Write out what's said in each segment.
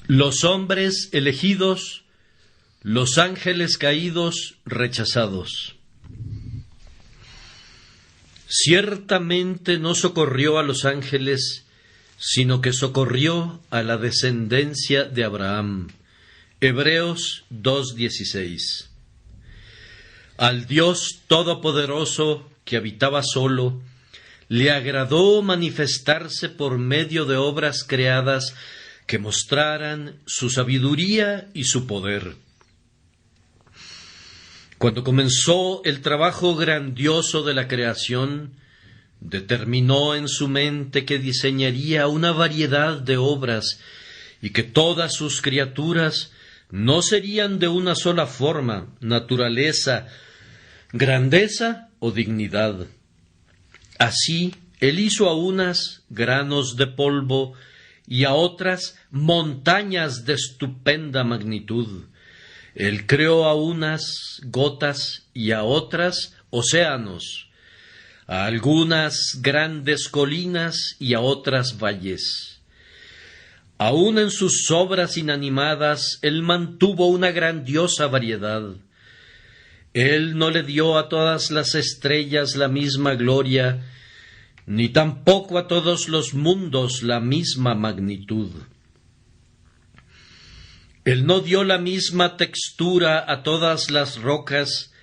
Los hombres elegidos, los ángeles caídos, rechazados. Ciertamente no socorrió a los ángeles, sino que socorrió a la descendencia de Abraham. Hebreos 2:16. Al Dios Todopoderoso, que habitaba solo, le agradó manifestarse por medio de obras creadas que mostraran su sabiduría y su poder. Cuando comenzó el trabajo grandioso de la creación, determinó en su mente que diseñaría una variedad de obras y que todas sus criaturas no serían de una sola forma, naturaleza, grandeza o dignidad. Así, él hizo a unas granos de polvo y a otras montañas de estupenda magnitud. Él creó a unas gotas y a otras océanos, a algunas grandes colinas y a otras valles. Aun en sus obras inanimadas, él mantuvo una grandiosa variedad. Él no le dio a todas las estrellas la misma gloria, ni tampoco a todos los mundos la misma magnitud. Él no dio la misma textura a todas las rocas,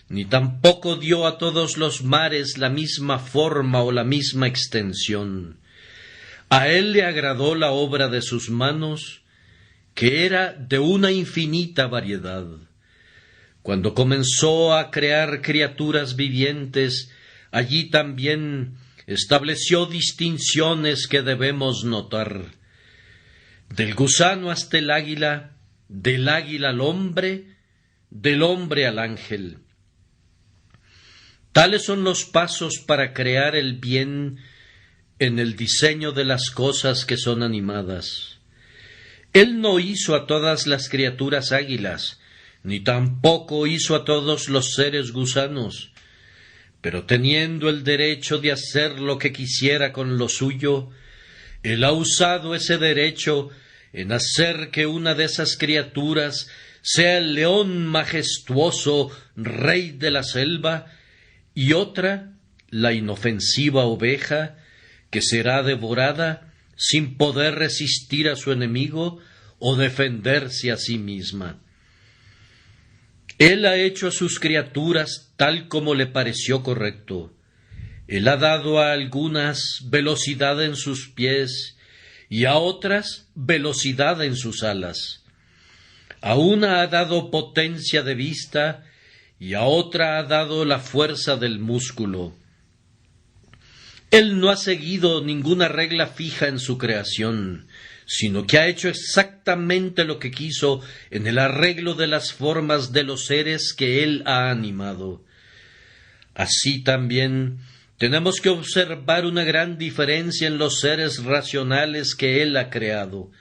ni tampoco dio a todos los mares la misma forma o la misma extensión. A él le agradó la obra de sus manos, que era de una infinita variedad. Cuando comenzó a crear criaturas vivientes, allí también estableció distinciones que debemos notar. Del gusano hasta el águila, del águila al hombre, del hombre al ángel. Tales son los pasos para crear el bien en el diseño de las cosas que son animadas. Él no hizo a todas las criaturas águilas, ni tampoco hizo a todos los seres gusanos, pero teniendo el derecho de hacer lo que quisiera con lo suyo, él ha usado ese derecho en hacer que una de esas criaturas sea el león majestuoso, rey de la selva, y otra, la inofensiva oveja, que será devorada sin poder resistir a su enemigo o defenderse a sí misma. Él ha hecho a sus criaturas tal como le pareció correcto. Él ha dado a algunas velocidad en sus pies y a otras velocidad en sus alas. A una ha dado potencia de vista y a otra ha dado la fuerza del músculo. Él no ha seguido ninguna regla fija en su creación, sino que ha hecho exactamente lo que quiso en el arreglo de las formas de los seres que él ha animado. Así también tenemos que observar una gran diferencia en los seres racionales que él ha creado.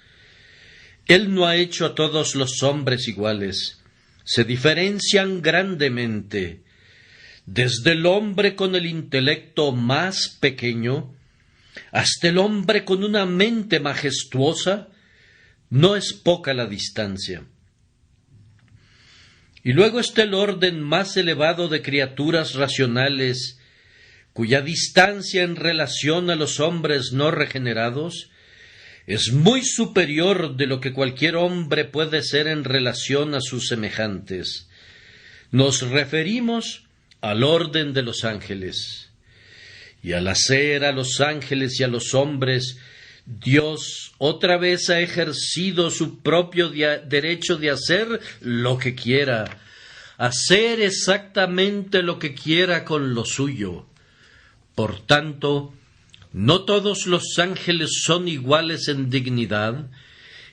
Él no ha hecho a todos los hombres iguales, se diferencian grandemente. Desde el hombre con el intelecto más pequeño hasta el hombre con una mente majestuosa, no es poca la distancia. Y luego está el orden más elevado de criaturas racionales, cuya distancia en relación a los hombres no regenerados es muy superior de lo que cualquier hombre puede ser en relación a sus semejantes. Nos referimos al orden de los ángeles. Y al hacer a los ángeles y a los hombres, Dios otra vez ha ejercido su propio derecho de hacer lo que quiera, hacer exactamente lo que quiera con lo suyo. Por tanto, no todos los ángeles son iguales en dignidad,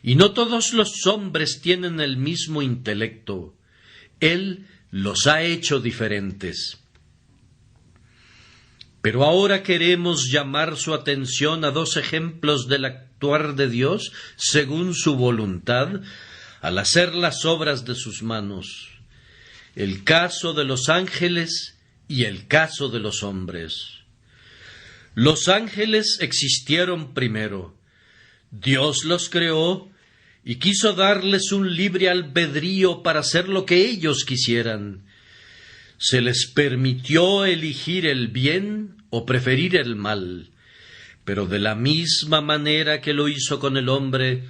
y no todos los hombres tienen el mismo intelecto. Él los ha hecho diferentes. Pero ahora queremos llamar su atención a dos ejemplos del actuar de Dios según su voluntad al hacer las obras de sus manos: el caso de los ángeles y el caso de los hombres. Los ángeles existieron primero. Dios los creó y quiso darles un libre albedrío para hacer lo que ellos quisieran. Se les permitió elegir el bien o preferir el mal, pero de la misma manera que lo hizo con el hombre,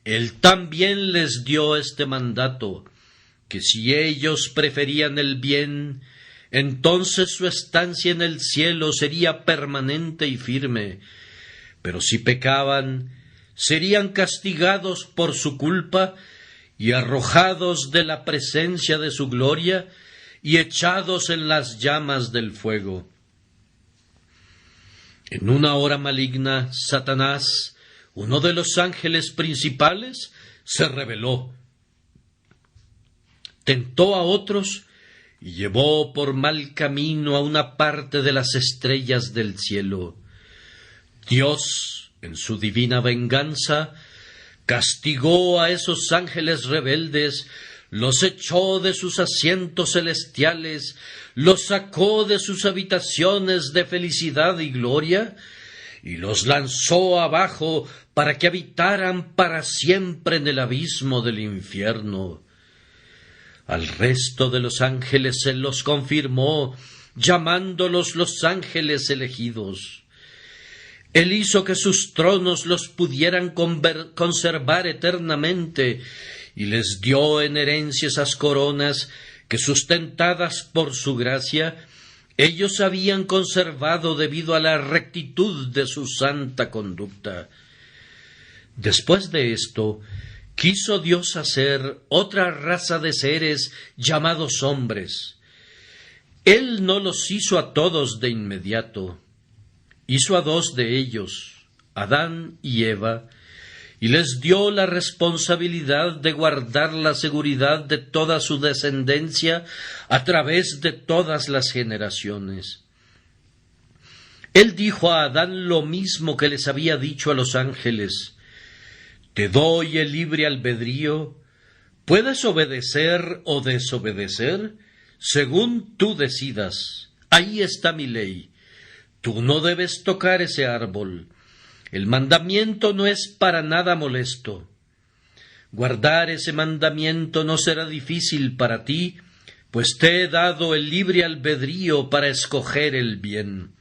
él también les dio este mandato, que si ellos preferían el bien, entonces su estancia en el cielo sería permanente y firme, pero si pecaban, serían castigados por su culpa y arrojados de la presencia de su gloria y echados en las llamas del fuego. En una hora maligna, Satanás, uno de los ángeles principales, se rebeló, tentó a otros y llevó por mal camino a una parte de las estrellas del cielo. Dios, en su divina venganza, castigó a esos ángeles rebeldes, los echó de sus asientos celestiales, los sacó de sus habitaciones de felicidad y gloria, y los lanzó abajo para que habitaran para siempre en el abismo del infierno. Al resto de los ángeles se los confirmó, llamándolos los ángeles elegidos. Él hizo que sus tronos los pudieran conservar eternamente, y les dio en herencia esas coronas que, sustentadas por su gracia, ellos habían conservado debido a la rectitud de su santa conducta. Después de esto, quiso Dios hacer otra raza de seres llamados hombres. Él no los hizo a todos de inmediato. Hizo a dos de ellos, Adán y Eva, y les dio la responsabilidad de guardar la seguridad de toda su descendencia a través de todas las generaciones. Él dijo a Adán lo mismo que les había dicho a los ángeles: te doy el libre albedrío, puedes obedecer o desobedecer según tú decidas. Ahí está mi ley. Tú no debes tocar ese árbol. El mandamiento no es para nada molesto. Guardar ese mandamiento no será difícil para ti, pues te he dado el libre albedrío para escoger el bien.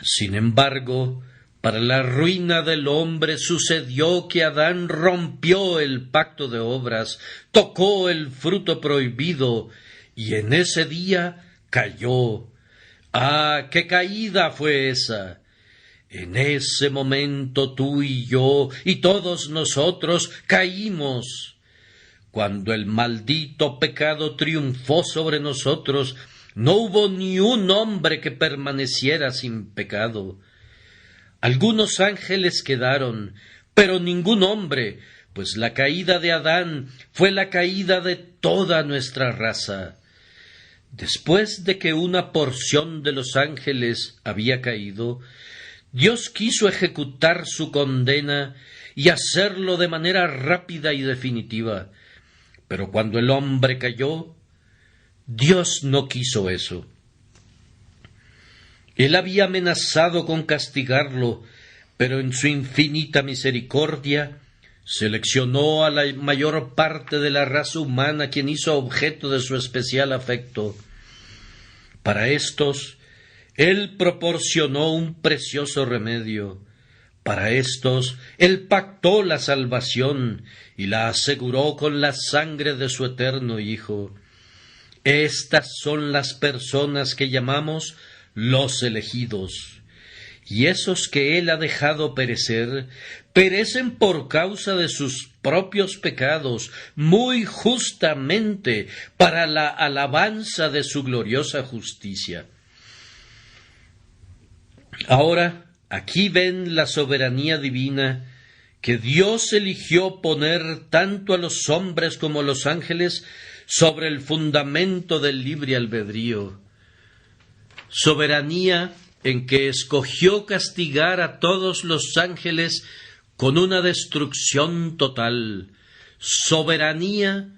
Sin embargo, para la ruina del hombre sucedió que Adán rompió el pacto de obras, tocó el fruto prohibido, y en ese día cayó. ¡Ah, qué caída fue esa! En ese momento tú y yo y todos nosotros caímos. Cuando el maldito pecado triunfó sobre nosotros, no hubo ni un hombre que permaneciera sin pecado. Algunos ángeles quedaron, pero ningún hombre, pues la caída de Adán fue la caída de toda nuestra raza. Después de que una porción de los ángeles había caído, Dios quiso ejecutar su condena y hacerlo de manera rápida y definitiva. Pero cuando el hombre cayó, Dios no quiso eso. Él había amenazado con castigarlo, pero en su infinita misericordia seleccionó a la mayor parte de la raza humana, quien hizo objeto de su especial afecto. Para estos, Él proporcionó un precioso remedio. Para estos, Él pactó la salvación y la aseguró con la sangre de su eterno Hijo. Estas son las personas que llamamos los elegidos. Y esos que Él ha dejado perecer, perecen por causa de sus propios pecados, muy justamente para la alabanza de su gloriosa justicia. Ahora, aquí ven la soberanía divina que Dios eligió poner tanto a los hombres como a los ángeles sobre el fundamento del libre albedrío. Soberanía en que escogió castigar a todos los ángeles con una destrucción total. Soberanía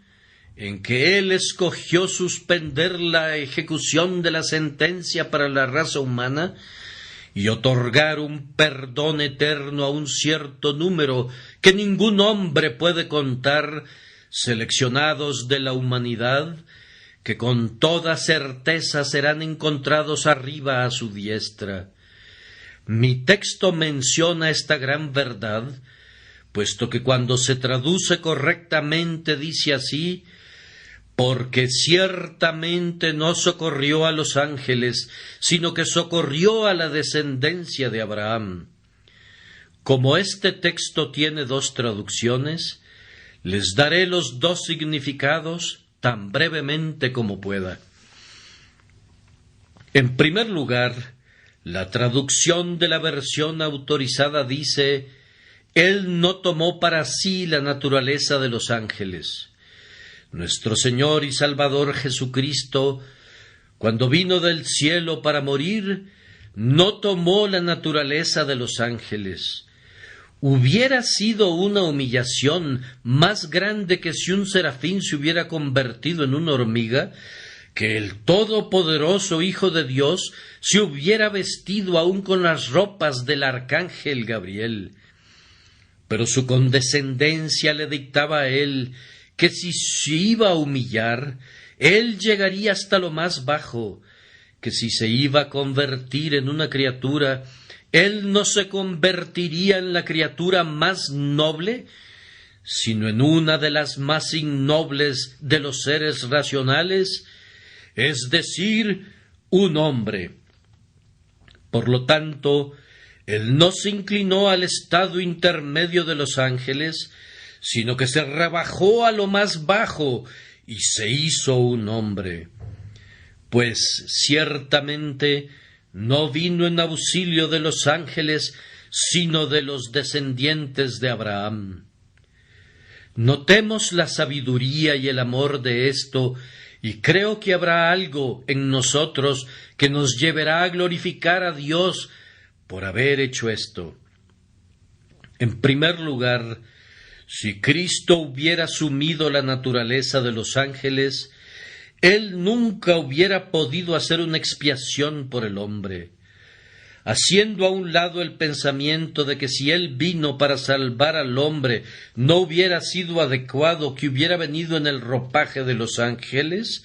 en que Él escogió suspender la ejecución de la sentencia para la raza humana y otorgar un perdón eterno a un cierto número que ningún hombre puede contar, seleccionados de la humanidad, que con toda certeza serán encontrados arriba a su diestra. Mi texto menciona esta gran verdad, puesto que cuando se traduce correctamente dice así: porque ciertamente no socorrió a los ángeles, sino que socorrió a la descendencia de Abraham. Como este texto tiene dos traducciones, les daré los dos significados tan brevemente como pueda. En primer lugar, la traducción de la versión autorizada dice: Él no tomó para sí la naturaleza de los ángeles. Nuestro Señor y Salvador Jesucristo, cuando vino del cielo para morir, no tomó la naturaleza de los ángeles. Hubiera sido una humillación más grande que si un serafín se hubiera convertido en una hormiga, que el todopoderoso Hijo de Dios se hubiera vestido aún con las ropas del arcángel Gabriel. Pero su condescendencia le dictaba a él que si se iba a humillar, él llegaría hasta lo más bajo, que si se iba a convertir en una criatura, él no se convertiría en la criatura más noble, sino en una de las más innobles de los seres racionales, es decir, un hombre. Por lo tanto, él no se inclinó al estado intermedio de los ángeles, sino que se rebajó a lo más bajo y se hizo un hombre. Pues ciertamente no vino en auxilio de los ángeles, sino de los descendientes de Abraham. Notemos la sabiduría y el amor de esto, y creo que habrá algo en nosotros que nos llevará a glorificar a Dios por haber hecho esto. En primer lugar, si Cristo hubiera asumido la naturaleza de los ángeles, Él nunca hubiera podido hacer una expiación por el hombre. Haciendo a un lado el pensamiento de que si Él vino para salvar al hombre, no hubiera sido adecuado que hubiera venido en el ropaje de los ángeles,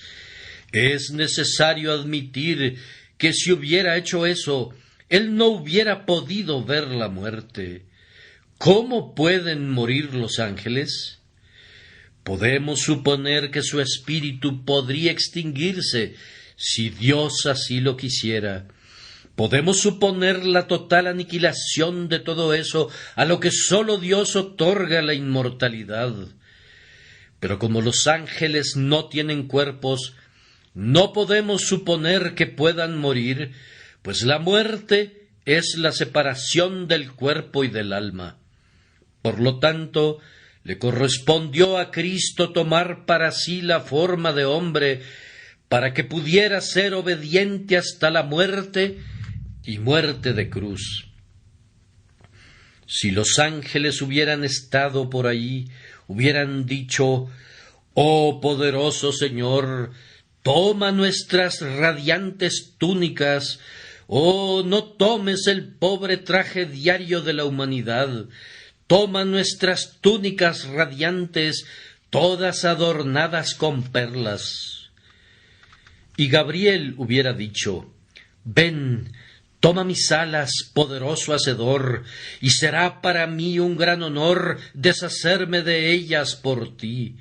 es necesario admitir que si hubiera hecho eso, Él no hubiera podido ver la muerte. ¿Cómo pueden morir los ángeles? Podemos suponer que su espíritu podría extinguirse si Dios así lo quisiera. Podemos suponer la total aniquilación de todo eso, a lo que sólo Dios otorga la inmortalidad. Pero como los ángeles no tienen cuerpos, no podemos suponer que puedan morir, pues la muerte es la separación del cuerpo y del alma. Por lo tanto, le correspondió a Cristo tomar para sí la forma de hombre, para que pudiera ser obediente hasta la muerte y muerte de cruz. Si los ángeles hubieran estado por ahí, hubieran dicho: «Oh poderoso Señor, toma nuestras radiantes túnicas, oh, no tomes el pobre traje diario de la humanidad, toma nuestras túnicas radiantes, todas adornadas con perlas». Y Gabriel hubiera dicho: «Ven, toma mis alas, poderoso Hacedor, y será para mí un gran honor deshacerme de ellas por ti.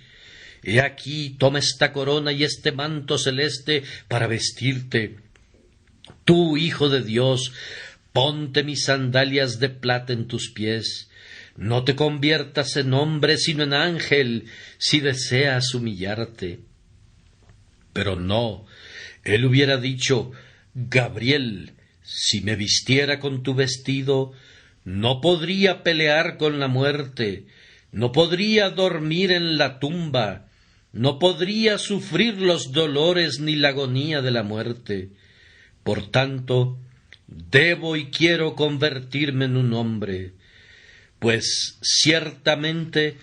He aquí, toma esta corona y este manto celeste para vestirte. Tú, Hijo de Dios, ponte mis sandalias de plata en tus pies. No te conviertas en hombre, sino en ángel, si deseas humillarte». Pero no, él hubiera dicho: «Gabriel, si me vistiera con tu vestido, no podría pelear con la muerte, no podría dormir en la tumba, no podría sufrir los dolores ni la agonía de la muerte. Por tanto, debo y quiero convertirme en un hombre, pues ciertamente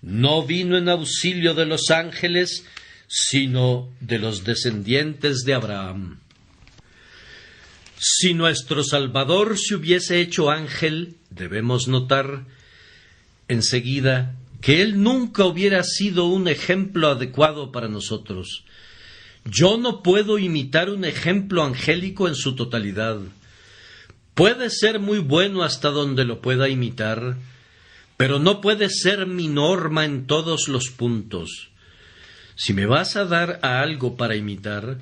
no vino en auxilio de los ángeles, sino de los descendientes de Abraham». Si nuestro Salvador se hubiese hecho ángel, debemos notar enseguida que él nunca hubiera sido un ejemplo adecuado para nosotros. Yo no puedo imitar un ejemplo angélico en su totalidad. Puede ser muy bueno hasta donde lo pueda imitar, pero no puede ser mi norma en todos los puntos. Si me vas a dar a algo para imitar,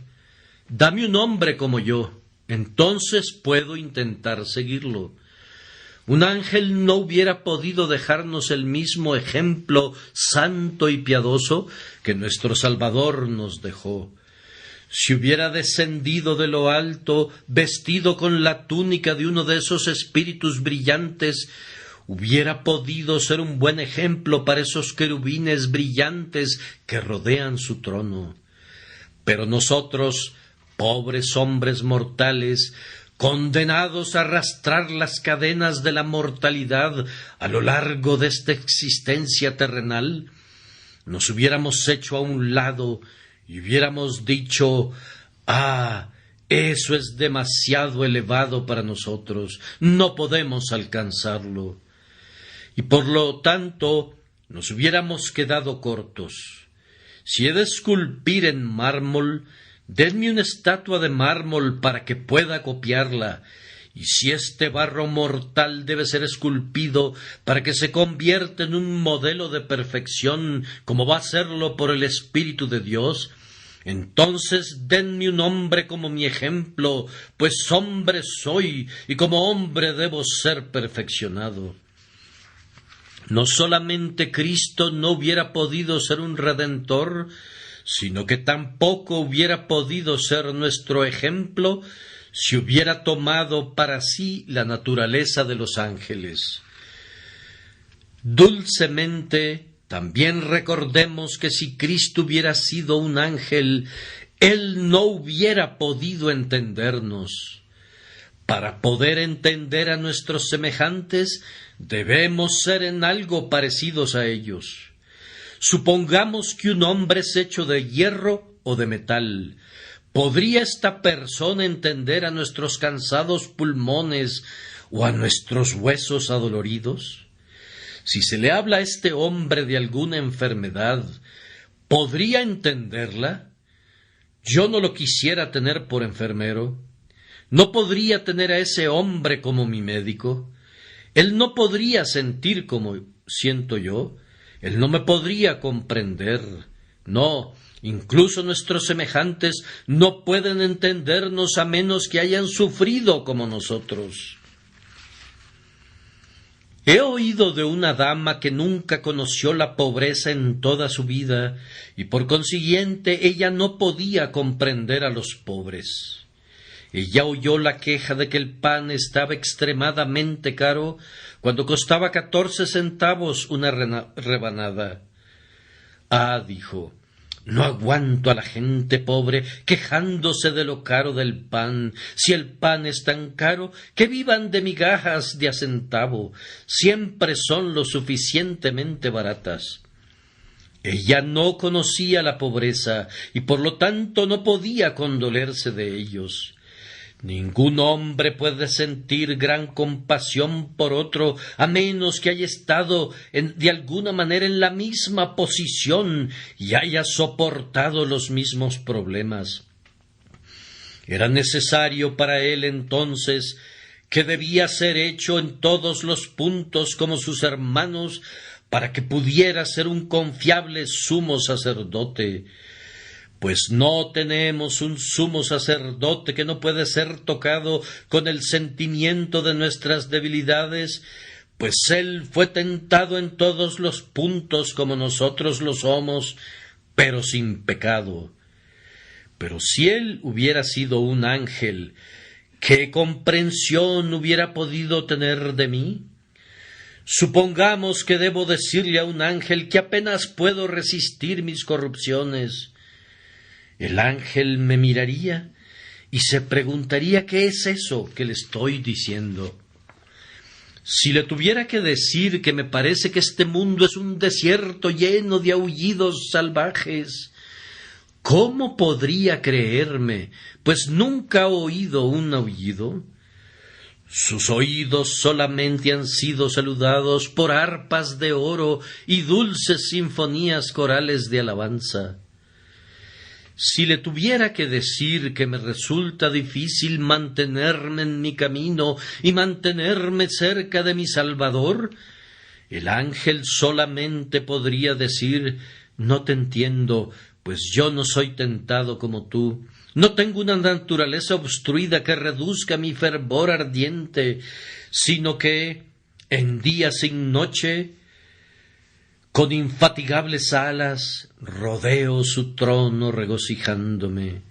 dame un hombre como yo, entonces puedo intentar seguirlo. Un ángel no hubiera podido dejarnos el mismo ejemplo santo y piadoso que nuestro Salvador nos dejó. Si hubiera descendido de lo alto, vestido con la túnica de uno de esos espíritus brillantes, hubiera podido ser un buen ejemplo para esos querubines brillantes que rodean su trono. Pero nosotros, pobres hombres mortales, condenados a arrastrar las cadenas de la mortalidad a lo largo de esta existencia terrenal, nos hubiéramos hecho a un lado y hubiéramos dicho: «Ah, eso es demasiado elevado para nosotros, no podemos alcanzarlo». Y por lo tanto nos hubiéramos quedado cortos. Si he de esculpir en mármol, denme una estatua de mármol para que pueda copiarla, y si este barro mortal debe ser esculpido para que se convierta en un modelo de perfección, como va a serlo por el Espíritu de Dios, entonces denme un hombre como mi ejemplo, pues hombre soy, y como hombre debo ser perfeccionado. No solamente Cristo no hubiera podido ser un redentor, sino que tampoco hubiera podido ser nuestro ejemplo si hubiera tomado para sí la naturaleza de los ángeles. Dulcemente, también recordemos que si Cristo hubiera sido un ángel, él no hubiera podido entendernos. Para poder entender a nuestros semejantes, debemos ser en algo parecidos a ellos. Supongamos que un hombre es hecho de hierro o de metal. ¿Podría esta persona entender a nuestros cansados pulmones o a nuestros huesos adoloridos? Si se le habla a este hombre de alguna enfermedad, ¿podría entenderla? Yo no lo quisiera tener por enfermero. No podría tener a ese hombre como mi médico. Él no podría sentir como siento yo. Él no me podría comprender. No, incluso nuestros semejantes no pueden entendernos a menos que hayan sufrido como nosotros. He oído de una dama que nunca conoció la pobreza en toda su vida, y por consiguiente ella no podía comprender a los pobres. Ella oyó la queja de que el pan estaba extremadamente caro cuando costaba 14 centavos una rebanada. «Ah», dijo, «no aguanto a la gente pobre quejándose de lo caro del pan. Si el pan es tan caro, que vivan de migajas de a centavo. Siempre son lo suficientemente baratas». Ella no conocía la pobreza y por lo tanto no podía condolerse de ellos. Ningún hombre puede sentir gran compasión por otro a menos que haya estado de alguna manera en la misma posición y haya soportado los mismos problemas. Era necesario para él entonces, que debía ser hecho en todos los puntos como sus hermanos, para que pudiera ser un confiable sumo sacerdote. Pues no tenemos un sumo sacerdote que no puede ser tocado con el sentimiento de nuestras debilidades, pues él fue tentado en todos los puntos como nosotros lo somos, pero sin pecado. Pero si él hubiera sido un ángel, ¿qué comprensión hubiera podido tener de mí? Supongamos que debo decirle a un ángel que apenas puedo resistir mis corrupciones. El ángel me miraría y se preguntaría qué es eso que le estoy diciendo. Si le tuviera que decir que me parece que este mundo es un desierto lleno de aullidos salvajes, ¿Cómo podría creerme, pues nunca ha oído un aullido? Sus oídos solamente han sido saludados por arpas de oro y dulces sinfonías corales de alabanza. Si le tuviera que decir que me resulta difícil mantenerme en mi camino y mantenerme cerca de mi Salvador, el ángel solamente podría decir: no te entiendo, pues yo no soy tentado como tú. No tengo una naturaleza obstruida que reduzca mi fervor ardiente, sino que, en día sin noche, con infatigables alas, rodeo su trono regocijándome.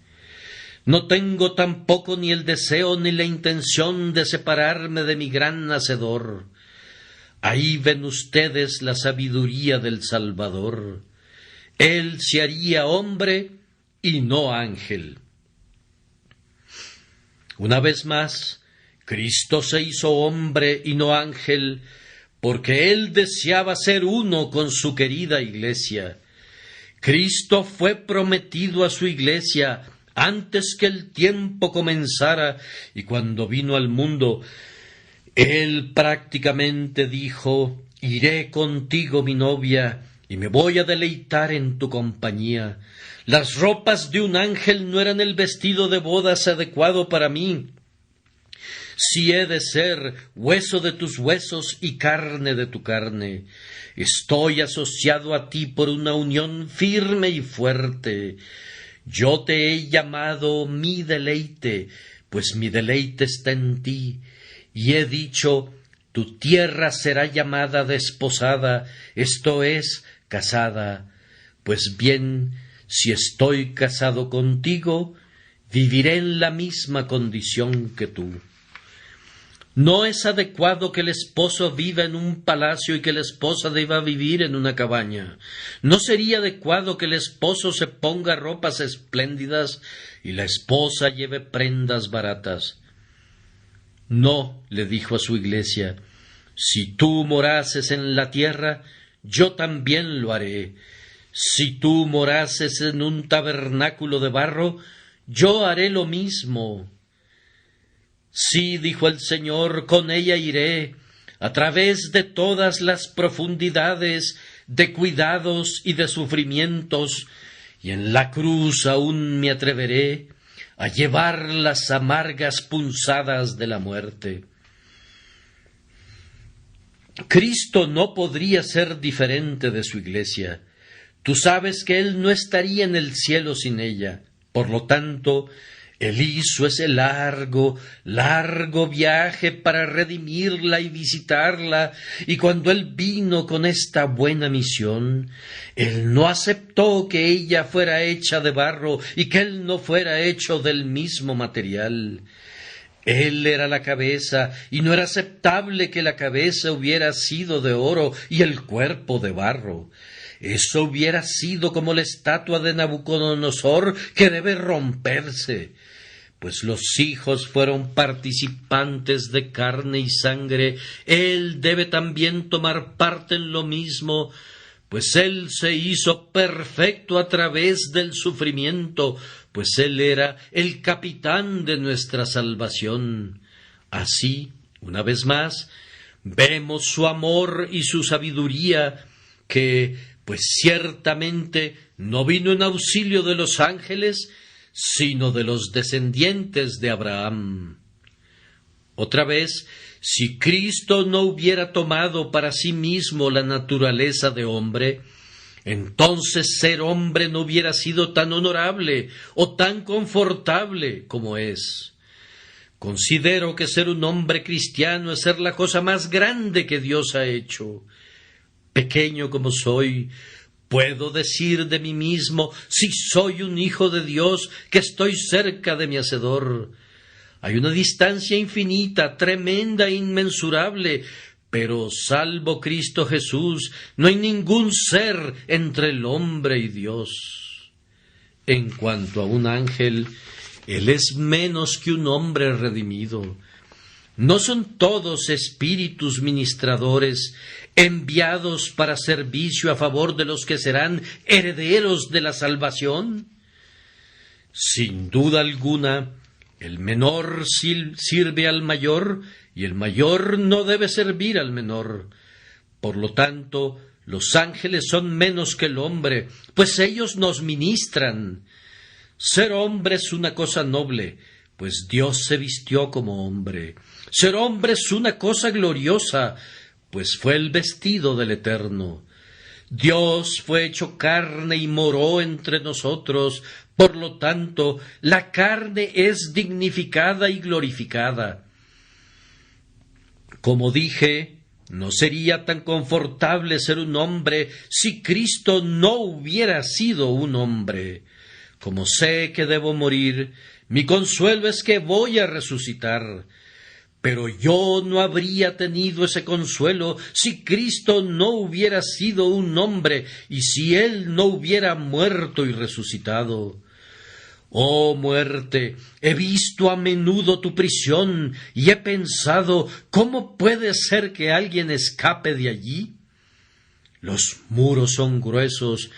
No tengo tampoco ni el deseo ni la intención de separarme de mi gran Hacedor. Ahí ven ustedes la sabiduría del Salvador. Él se haría hombre y no ángel. Una vez más, Cristo se hizo hombre y no ángel, porque Él deseaba ser uno con su querida Iglesia. Cristo fue prometido a su Iglesia antes que el tiempo comenzara, y cuando vino al mundo, Él prácticamente dijo: iré contigo, mi novia, y me voy a deleitar en tu compañía. Las ropas de un ángel no eran el vestido de bodas adecuado para mí. Si he de ser hueso de tus huesos y carne de tu carne, estoy asociado a ti por una unión firme y fuerte. Yo te he llamado mi deleite, pues mi deleite está en ti, y he dicho: tu tierra será llamada desposada, esto es, casada. Pues bien, si estoy casado contigo, viviré en la misma condición que tú. No es adecuado que el esposo viva en un palacio y que la esposa deba vivir en una cabaña. No sería adecuado que el esposo se ponga ropas espléndidas y la esposa lleve prendas baratas. No, le dijo a su Iglesia, si tú morases en la tierra, yo también lo haré. Si tú morases en un tabernáculo de barro, yo haré lo mismo. Sí, dijo el Señor, con ella iré, a través de todas las profundidades de cuidados y de sufrimientos, y en la cruz aún me atreveré a llevar las amargas punzadas de la muerte. Cristo no podría ser diferente de su Iglesia. Tú sabes que Él no estaría en el cielo sin ella. Por lo tanto, Él hizo ese largo viaje para redimirla y visitarla, y cuando Él vino con esta buena misión, Él no aceptó que ella fuera hecha de barro y que Él no fuera hecho del mismo material. Él era la cabeza, y no era aceptable que la cabeza hubiera sido de oro y el cuerpo de barro. Eso hubiera sido como la estatua de Nabucodonosor, que debe romperse, pues los hijos fueron participantes de carne y sangre. Él debe también tomar parte en lo mismo, pues Él se hizo perfecto a través del sufrimiento, pues Él era el capitán de nuestra salvación. Así, una vez más, vemos su amor y su sabiduría, que, pues ciertamente, no vino en auxilio de los ángeles, sino de los descendientes de Abraham. Otra vez, si Cristo no hubiera tomado para sí mismo la naturaleza de hombre, entonces ser hombre no hubiera sido tan honorable o tan confortable como es. Considero que ser un hombre cristiano es ser la cosa más grande que Dios ha hecho. Pequeño como soy, puedo decir de mí mismo, si soy un hijo de Dios, que estoy cerca de mi Hacedor. Hay una distancia infinita, tremenda e inmensurable, pero salvo Cristo Jesús, no hay ningún ser entre el hombre y Dios. En cuanto a un ángel, él es menos que un hombre redimido. ¿No son todos espíritus ministradores enviados para servicio a favor de los que serán herederos de la salvación? Sin duda alguna, el menor sirve al mayor y el mayor no debe servir al menor. Por lo tanto, los ángeles son menos que el hombre, pues ellos nos ministran. Ser hombre es una cosa noble, pues Dios se vistió como hombre. Ser hombre es una cosa gloriosa, pues fue el vestido del Eterno. Dios fue hecho carne y moró entre nosotros, por lo tanto, la carne es dignificada y glorificada. Como dije, no sería tan confortable ser un hombre si Cristo no hubiera sido un hombre. Como sé que debo morir, mi consuelo es que voy a resucitar. Pero yo no habría tenido ese consuelo si Cristo no hubiera sido un hombre y si Él no hubiera muerto y resucitado. Oh muerte, he visto a menudo tu prisión y he pensado, ¿cómo puede ser que alguien escape de allí? Los muros son gruesos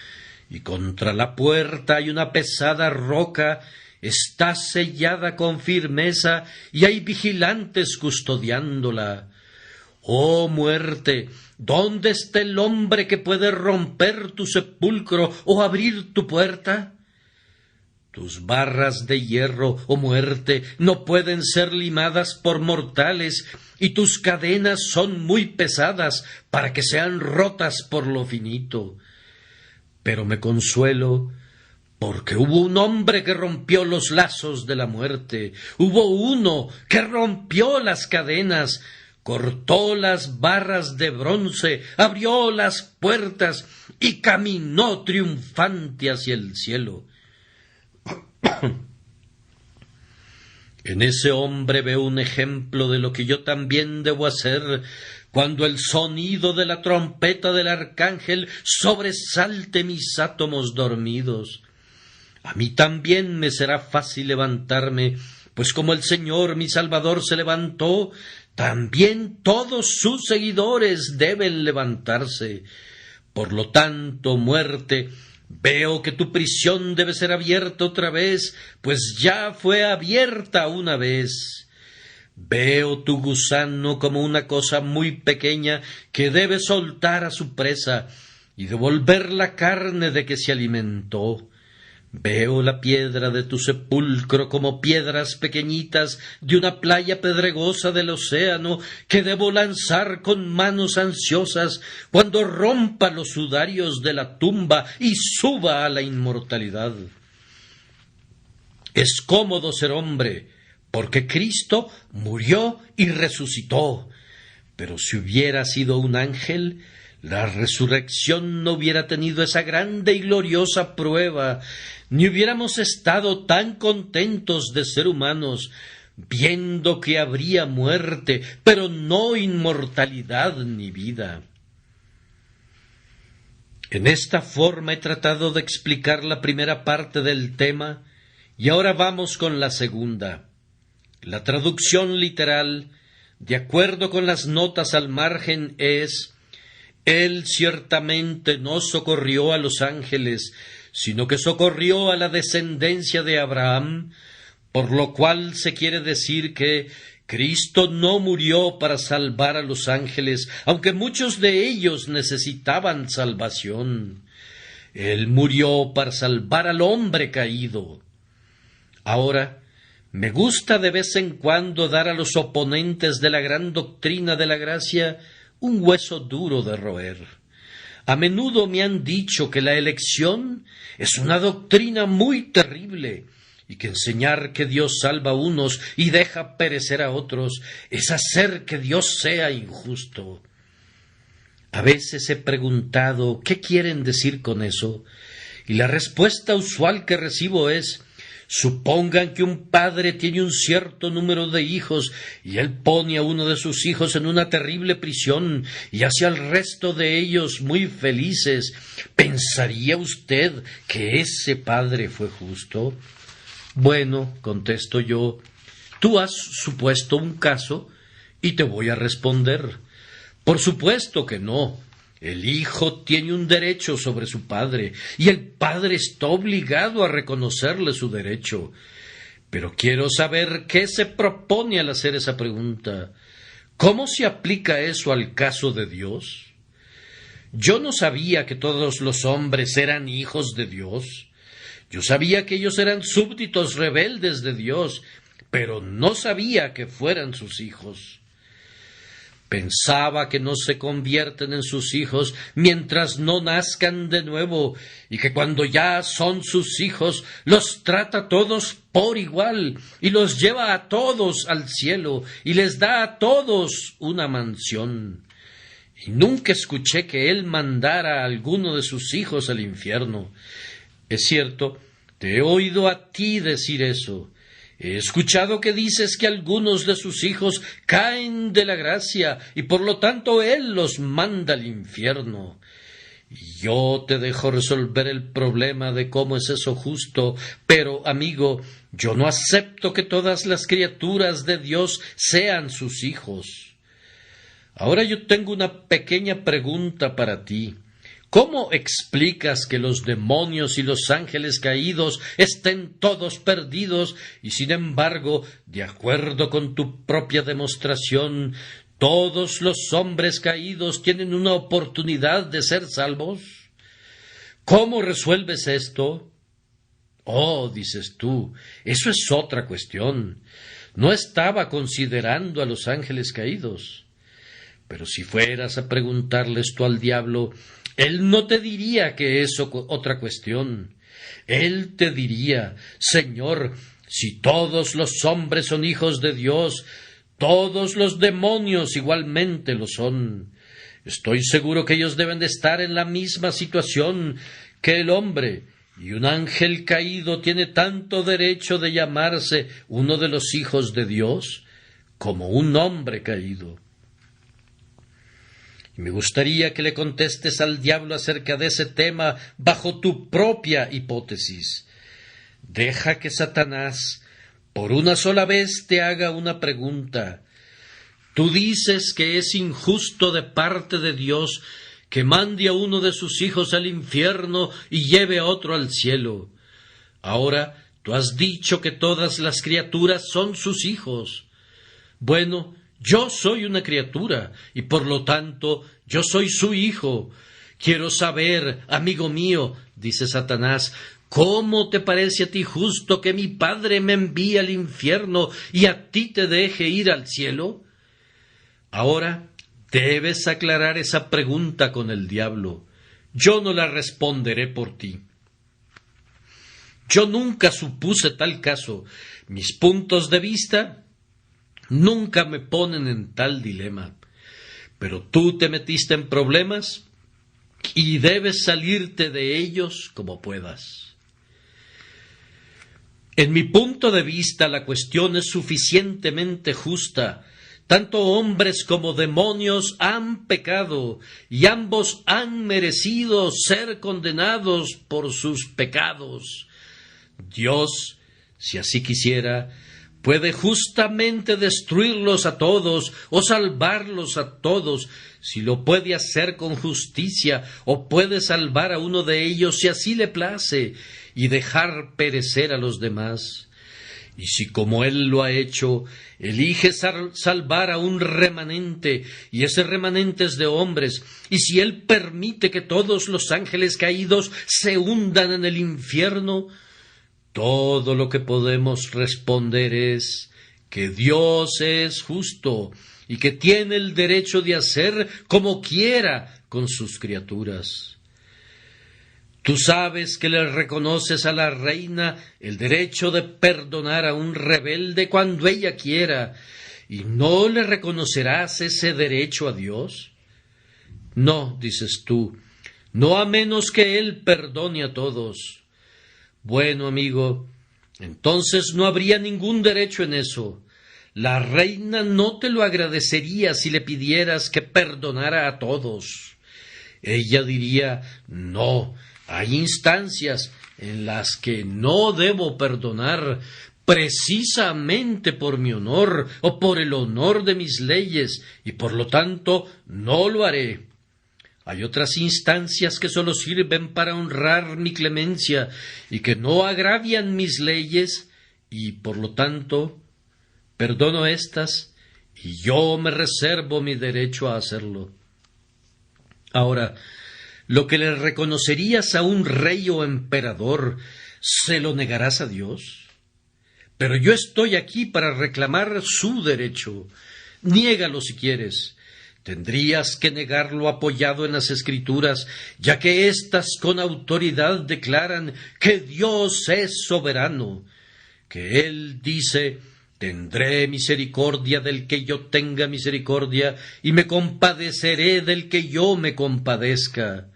y contra la puerta hay una pesada roca. Está sellada con firmeza y hay vigilantes custodiándola. Oh muerte, ¿dónde está el hombre que puede romper tu sepulcro o abrir tu puerta? Tus barras de hierro, oh muerte, no pueden ser limadas por mortales, y tus cadenas son muy pesadas para que sean rotas por lo finito. Pero me consuelo, porque hubo un hombre que rompió los lazos de la muerte, hubo uno que rompió las cadenas, cortó las barras de bronce, abrió las puertas y caminó triunfante hacia el cielo. En ese hombre veo un ejemplo de lo que yo también debo hacer cuando el sonido de la trompeta del arcángel sobresalte mis átomos dormidos. A mí también me será fácil levantarme, pues como el Señor mi Salvador se levantó, también todos sus seguidores deben levantarse. Por lo tanto, muerte, veo que tu prisión debe ser abierta otra vez, pues ya fue abierta una vez. Veo tu gusano como una cosa muy pequeña que debe soltar a su presa y devolver la carne de que se alimentó. Veo la piedra de tu sepulcro como piedras pequeñitas de una playa pedregosa del océano que debo lanzar con manos ansiosas cuando rompa los sudarios de la tumba y suba a la inmortalidad. Es cómodo ser hombre, porque Cristo murió y resucitó. Pero si hubiera sido un ángel, la resurrección no hubiera tenido esa grande y gloriosa prueba, ni hubiéramos estado tan contentos de ser humanos, viendo que habría muerte, pero no inmortalidad ni vida. En esta forma he tratado de explicar la primera parte del tema, y ahora vamos con la segunda. La traducción literal, de acuerdo con las notas al margen, es: Él ciertamente no socorrió a los ángeles, sino que socorrió a la descendencia de Abraham, por lo cual se quiere decir que Cristo no murió para salvar a los ángeles, aunque muchos de ellos necesitaban salvación. Él murió para salvar al hombre caído. Ahora, me gusta de vez en cuando dar a los oponentes de la gran doctrina de la gracia un hueso duro de roer. A menudo me han dicho que la elección es una doctrina muy terrible y que enseñar que Dios salva a unos y deja perecer a otros es hacer que Dios sea injusto. A veces he preguntado ¿qué quieren decir con eso? Y la respuesta usual que recibo es: supongan que un padre tiene un cierto número de hijos y él pone a uno de sus hijos en una terrible prisión y hace al resto de ellos muy felices. ¿Pensaría usted que ese padre fue justo? Bueno, contesto yo, tú has supuesto un caso y te voy a responder. Por supuesto que no. El hijo tiene un derecho sobre su padre, y el padre está obligado a reconocerle su derecho. Pero quiero saber qué se propone al hacer esa pregunta. ¿Cómo se aplica eso al caso de Dios? Yo no sabía que todos los hombres eran hijos de Dios. Yo sabía que ellos eran súbditos rebeldes de Dios, pero no sabía que fueran sus hijos. Pensaba que no se convierten en sus hijos mientras no nazcan de nuevo, y que cuando ya son sus hijos los trata a todos por igual, y los lleva a todos al cielo, y les da a todos una mansión. Y nunca escuché que él mandara a alguno de sus hijos al infierno. Es cierto, te he oído a ti decir eso. He escuchado que dices que algunos de sus hijos caen de la gracia y por lo tanto él los manda al infierno. Y yo te dejo resolver el problema de cómo es eso justo, pero, amigo, yo no acepto que todas las criaturas de Dios sean sus hijos. Ahora yo tengo una pequeña pregunta para ti. ¿Cómo explicas que los demonios y los ángeles caídos estén todos perdidos y, sin embargo, de acuerdo con tu propia demostración, todos los hombres caídos tienen una oportunidad de ser salvos? ¿Cómo resuelves esto? Oh, dices tú, eso es otra cuestión. No estaba considerando a los ángeles caídos. Pero si fueras a preguntarle esto al diablo, él no te diría que es otra cuestión. Él te diría: Señor, si todos los hombres son hijos de Dios, todos los demonios igualmente lo son. Estoy seguro que ellos deben de estar en la misma situación que el hombre, y un ángel caído tiene tanto derecho de llamarse uno de los hijos de Dios como un hombre caído. Me gustaría que le contestes al diablo acerca de ese tema bajo tu propia hipótesis. Deja que Satanás por una sola vez te haga una pregunta. Tú dices que es injusto de parte de Dios que mande a uno de sus hijos al infierno y lleve a otro al cielo. Ahora tú has dicho que todas las criaturas son sus hijos. Bueno, yo soy una criatura, y por lo tanto yo soy su hijo. Quiero saber, amigo mío, dice Satanás, ¿cómo te parece a ti justo que mi padre me envíe al infierno y a ti te deje ir al cielo? Ahora debes aclarar esa pregunta con el diablo. Yo no la responderé por ti. Yo nunca supuse tal caso. Mis puntos de vista nunca me ponen en tal dilema. Pero tú te metiste en problemas y debes salirte de ellos como puedas. En mi punto de vista, la cuestión es suficientemente justa. Tanto hombres como demonios han pecado, y ambos han merecido ser condenados por sus pecados. Dios, si así quisiera, puede justamente destruirlos a todos o salvarlos a todos, si lo puede hacer con justicia, o puede salvar a uno de ellos si así le place, y dejar perecer a los demás. Y si, como Él lo ha hecho, elige salvar a un remanente, y ese remanente es de hombres, y si Él permite que todos los ángeles caídos se hundan en el infierno, todo lo que podemos responder es que Dios es justo y que tiene el derecho de hacer como quiera con sus criaturas. Tú sabes que le reconoces a la reina el derecho de perdonar a un rebelde cuando ella quiera, ¿y no le reconocerás ese derecho a Dios? No, dices tú, no a menos que Él perdone a todos. Bueno, amigo, entonces no habría ningún derecho en eso. La reina no te lo agradecería si le pidieras que perdonara a todos. Ella diría: no, hay instancias en las que no debo perdonar precisamente por mi honor o por el honor de mis leyes, y por lo tanto no lo haré. Hay otras instancias que sólo sirven para honrar mi clemencia y que no agravian mis leyes, y por lo tanto perdono estas, y yo me reservo mi derecho a hacerlo. Ahora, lo que le reconocerías a un rey o emperador, ¿se lo negarás a Dios? Pero yo estoy aquí para reclamar su derecho. Niégalo si quieres. Tendrías que negarlo apoyado en las Escrituras, ya que éstas con autoridad declaran que Dios es soberano, que Él dice: tendré misericordia del que yo tenga misericordia, y me compadeceré del que yo me compadezca.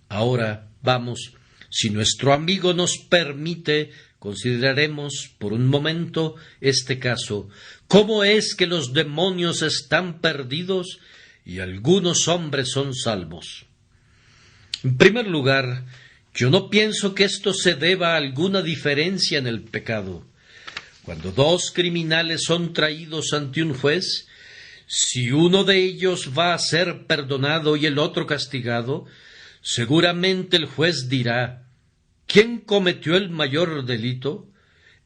Ahora, vamos, si nuestro amigo nos permite, consideraremos por un momento este caso. ¿Cómo es que los demonios están perdidos y algunos hombres son salvos? En primer lugar, yo no pienso que esto se deba a alguna diferencia en el pecado. Cuando dos criminales son traídos ante un juez, si uno de ellos va a ser perdonado y el otro castigado, seguramente el juez dirá: ¿quién cometió el mayor delito?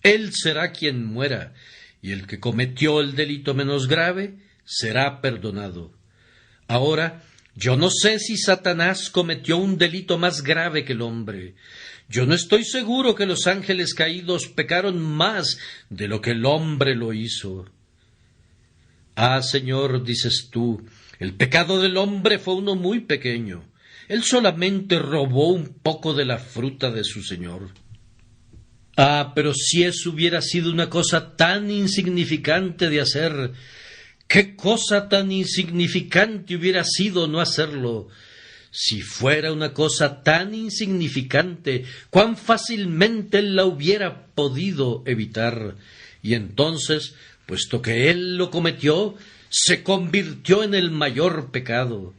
Él será quien muera, y el que cometió el delito menos grave será perdonado. Ahora, yo no sé si Satanás cometió un delito más grave que el hombre. Yo no estoy seguro que los ángeles caídos pecaron más de lo que el hombre lo hizo. Ah, Señor, dices tú, el pecado del hombre fue uno muy pequeño. Él solamente robó un poco de la fruta de su Señor. Ah, pero si eso hubiera sido una cosa tan insignificante de hacer, ¿qué cosa tan insignificante hubiera sido no hacerlo? Si fuera una cosa tan insignificante, cuán fácilmente él la hubiera podido evitar. Y entonces, puesto que él lo cometió, se convirtió en el mayor pecado.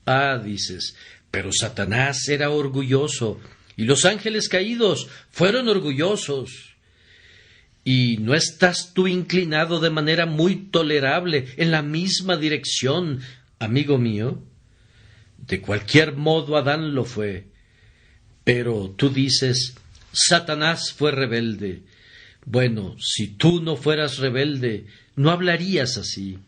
Ah, dices, pero Satanás era orgulloso, y los ángeles caídos fueron orgullosos. ¿Y no estás tú inclinado de manera muy tolerable en la misma dirección, amigo mío? De cualquier modo Adán lo fue. Pero tú dices: Satanás fue rebelde. Bueno, si tú no fueras rebelde, no hablarías así.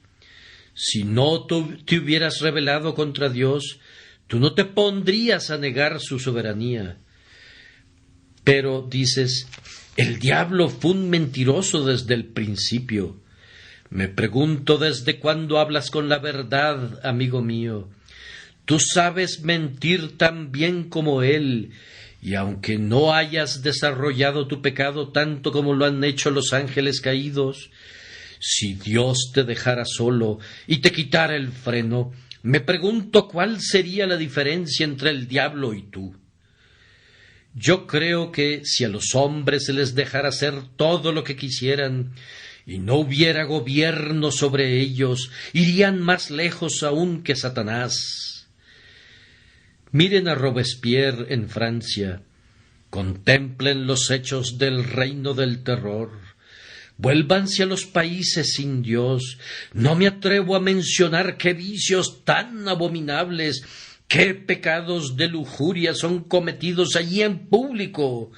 Si no te hubieras rebelado contra Dios, tú no te pondrías a negar su soberanía. Pero dices: el diablo fue un mentiroso desde el principio. Me pregunto desde cuándo hablas con la verdad, amigo mío. Tú sabes mentir tan bien como él, y aunque no hayas desarrollado tu pecado tanto como lo han hecho los ángeles caídos, si Dios te dejara solo y te quitara el freno, me pregunto cuál sería la diferencia entre el diablo y tú. Yo creo que si a los hombres se les dejara hacer todo lo que quisieran y no hubiera gobierno sobre ellos, irían más lejos aún que Satanás. Miren a Robespierre en Francia, contemplen los hechos del reino del terror, vuélvanse a los países sin Dios. No me atrevo a mencionar qué vicios tan abominables, qué pecados de lujuria son cometidos allí en público.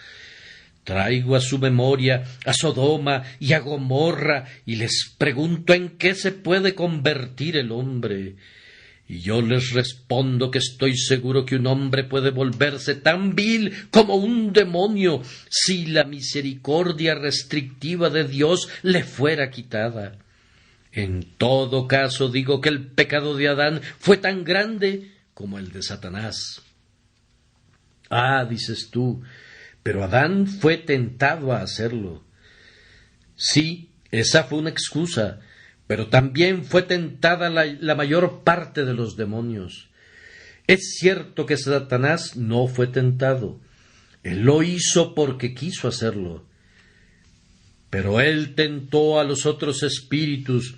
Traigo a su memoria a Sodoma y a Gomorra y les pregunto en qué se puede convertir el hombre. Y yo les respondo que estoy seguro que un hombre puede volverse tan vil como un demonio si la misericordia restrictiva de Dios le fuera quitada. En todo caso digo que el pecado de Adán fue tan grande como el de Satanás. Ah, dices tú, pero Adán fue tentado a hacerlo. Sí, esa fue una excusa, pero también fue tentada la mayor parte de los demonios. Es cierto que Satanás no fue tentado. Él lo hizo porque quiso hacerlo. Pero él tentó a los otros espíritus,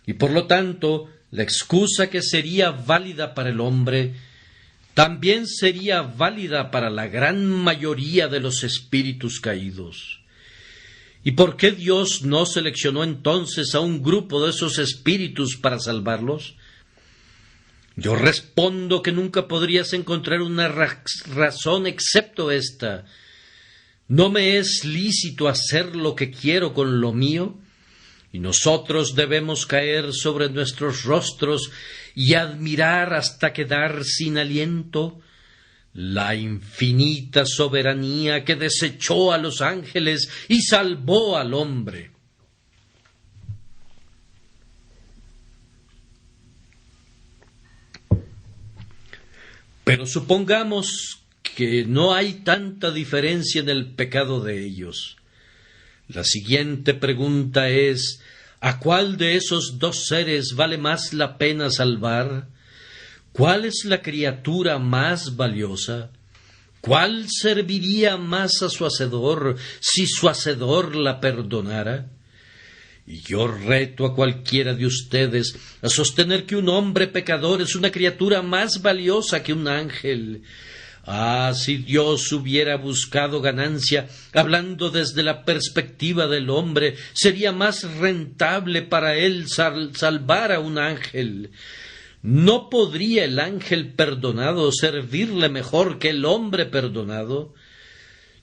y por lo tanto, la excusa que sería válida para el hombre también sería válida para la gran mayoría de los espíritus caídos. ¿Y por qué Dios no seleccionó entonces a un grupo de esos espíritus para salvarlos? Yo respondo que nunca podrías encontrar una razón excepto esta. ¿No me es lícito hacer lo que quiero con lo mío? Y nosotros debemos caer sobre nuestros rostros y admirar hasta quedar sin aliento la infinita soberanía que desechó a los ángeles y salvó al hombre. Pero supongamos que no hay tanta diferencia en el pecado de ellos. La siguiente pregunta es: ¿a cuál de esos dos seres vale más la pena salvar? ¿Cuál es la criatura más valiosa? ¿Cuál serviría más a su Hacedor si su Hacedor la perdonara? Y yo reto a cualquiera de ustedes a sostener que un hombre pecador es una criatura más valiosa que un ángel. Ah, si Dios hubiera buscado ganancia, hablando desde la perspectiva del hombre, sería más rentable para él salvar a un ángel. ¿No podría el ángel perdonado servirle mejor que el hombre perdonado?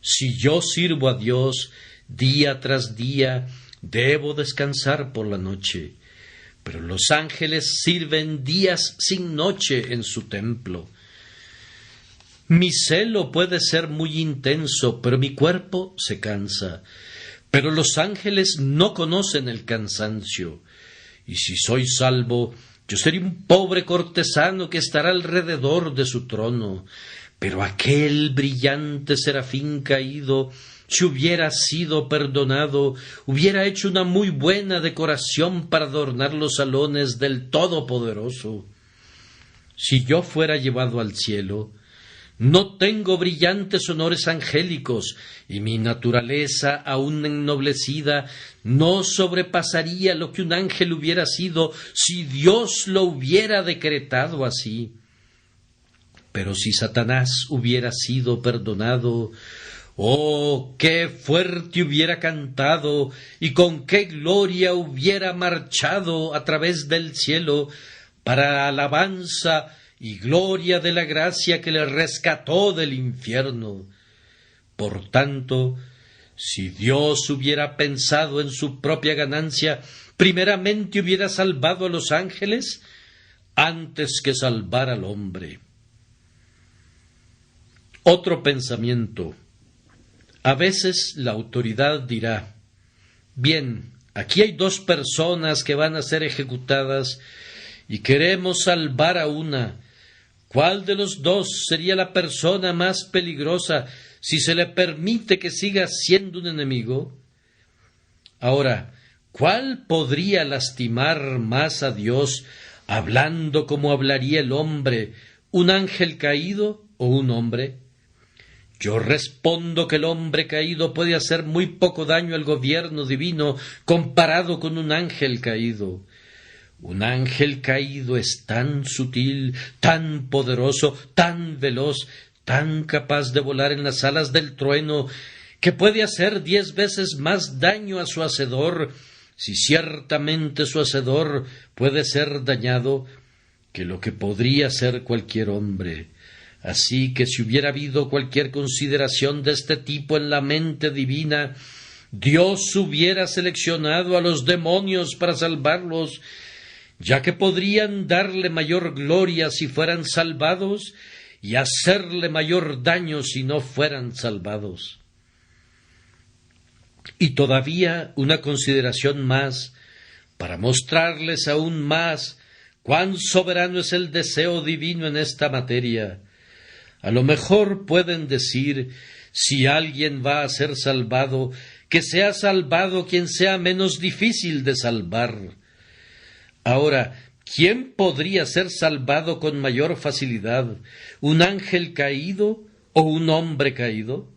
Si yo sirvo a Dios día tras día, debo descansar por la noche, pero los ángeles sirven días sin noche en su templo. Mi celo puede ser muy intenso, pero mi cuerpo se cansa. Pero los ángeles no conocen el cansancio. Y si soy salvo, yo seré un pobre cortesano que estará alrededor de su trono. Pero aquel brillante serafín caído, si hubiera sido perdonado, hubiera hecho una muy buena decoración para adornar los salones del Todopoderoso. Si yo fuera llevado al cielo, no tengo brillantes honores angélicos, y mi naturaleza aún ennoblecida no sobrepasaría lo que un ángel hubiera sido si Dios lo hubiera decretado así. Pero si Satanás hubiera sido perdonado, ¡oh, qué fuerte hubiera cantado y con qué gloria hubiera marchado a través del cielo para alabanza y gloria de la gracia que le rescató del infierno! Por tanto, si Dios hubiera pensado en su propia ganancia, primeramente hubiera salvado a los ángeles antes que salvar al hombre. Otro pensamiento. A veces la autoridad dirá: bien, aquí hay dos personas que van a ser ejecutadas y queremos salvar a una. ¿Cuál de los dos sería la persona más peligrosa si se le permite que siga siendo un enemigo? Ahora, ¿cuál podría lastimar más a Dios, hablando como hablaría el hombre, un ángel caído o un hombre? Yo respondo que el hombre caído puede hacer muy poco daño al gobierno divino comparado con un ángel caído. Un ángel caído es tan sutil, tan poderoso, tan veloz, tan capaz de volar en las alas del trueno, que puede hacer 10 veces más daño a su hacedor, si ciertamente su hacedor puede ser dañado, que lo que podría ser cualquier hombre. Así que si hubiera habido cualquier consideración de este tipo en la mente divina, Dios hubiera seleccionado a los demonios para salvarlos, ya que podrían darle mayor gloria si fueran salvados y hacerle mayor daño si no fueran salvados. Y todavía una consideración más, para mostrarles aún más cuán soberano es el deseo divino en esta materia. A lo mejor pueden decir, si alguien va a ser salvado, que sea salvado quien sea menos difícil de salvar. Ahora, ¿quién podría ser salvado con mayor facilidad, un ángel caído o un hombre caído?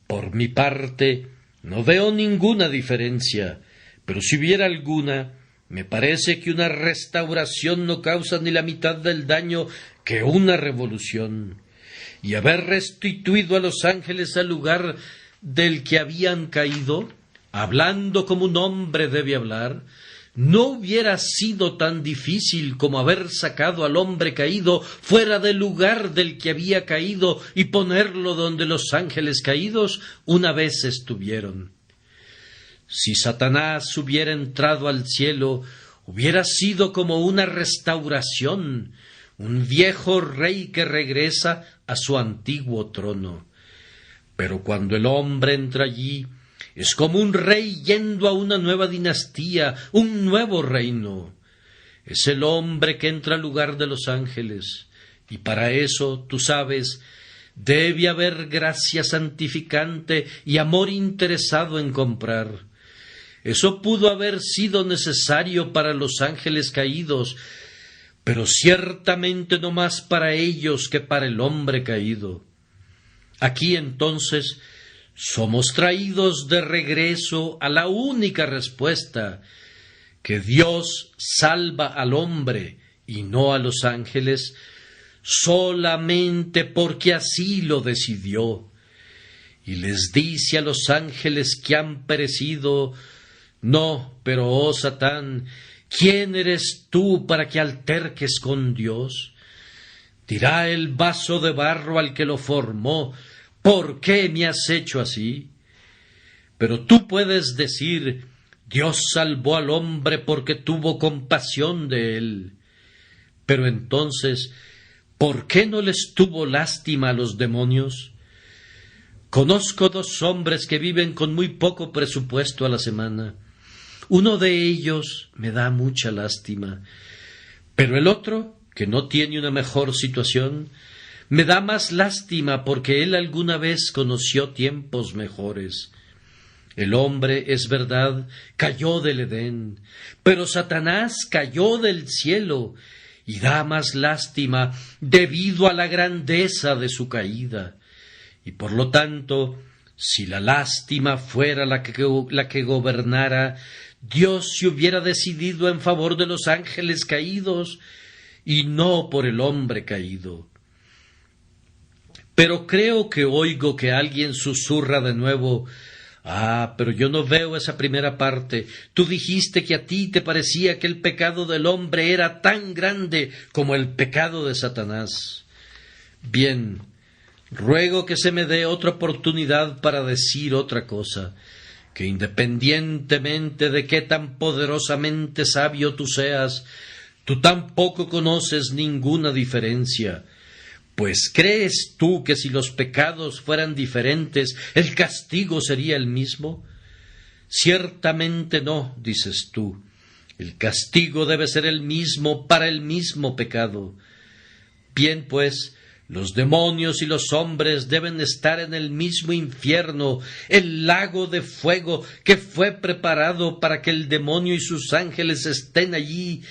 Por mi parte, no veo ninguna diferencia, pero si hubiera alguna, me parece que una restauración no causa ni la mitad del daño que una revolución. Y haber restituido a los ángeles al lugar del que habían caído, hablando como un hombre debe hablar, no hubiera sido tan difícil como haber sacado al hombre caído fuera del lugar del que había caído y ponerlo donde los ángeles caídos una vez estuvieron. Si Satanás hubiera entrado al cielo, hubiera sido como una restauración, un viejo rey que regresa a su antiguo trono. Pero cuando el hombre entra allí, es como un rey yendo a una nueva dinastía, un nuevo reino. Es el hombre que entra al lugar de los ángeles, y para eso, tú sabes, debe haber gracia santificante y amor interesado en comprar. Eso pudo haber sido necesario para los ángeles caídos, pero ciertamente no más para ellos que para el hombre caído. Aquí entonces somos traídos de regreso a la única respuesta, que Dios salva al hombre y no a los ángeles, solamente porque así lo decidió. Y les dice a los ángeles que han perecido: no, pero oh Satán, ¿quién eres tú para que alterques con Dios? Dirá el vaso de barro al que lo formó: ¿por qué me has hecho así? Pero tú puedes decir: Dios salvó al hombre porque tuvo compasión de él. Pero entonces, ¿por qué no les tuvo lástima a los demonios? Conozco 2 hombres que viven con muy poco presupuesto a la semana. Uno de ellos me da mucha lástima, pero el otro, que no tiene una mejor situación, me da más lástima porque él alguna vez conoció tiempos mejores. El hombre, es verdad, cayó del Edén, pero Satanás cayó del cielo, y da más lástima debido a la grandeza de su caída. Y por lo tanto, si la lástima fuera la que gobernara, Dios se hubiera decidido en favor de los ángeles caídos y no por el hombre caído. Pero creo que oigo que alguien susurra de nuevo: pero yo no veo esa primera parte. Tú dijiste que a ti te parecía que el pecado del hombre era tan grande como el pecado de Satanás. Bien, ruego que se me dé otra oportunidad para decir otra cosa, que independientemente de qué tan poderosamente sabio tú seas, tú tampoco conoces ninguna diferencia. Pues ¿crees tú que si los pecados fueran diferentes, el castigo sería el mismo? Ciertamente no, dices tú. El castigo debe ser el mismo para el mismo pecado. Bien, pues, los demonios y los hombres deben estar en el mismo infierno, el lago de fuego que fue preparado para que el demonio y sus ángeles estén allí,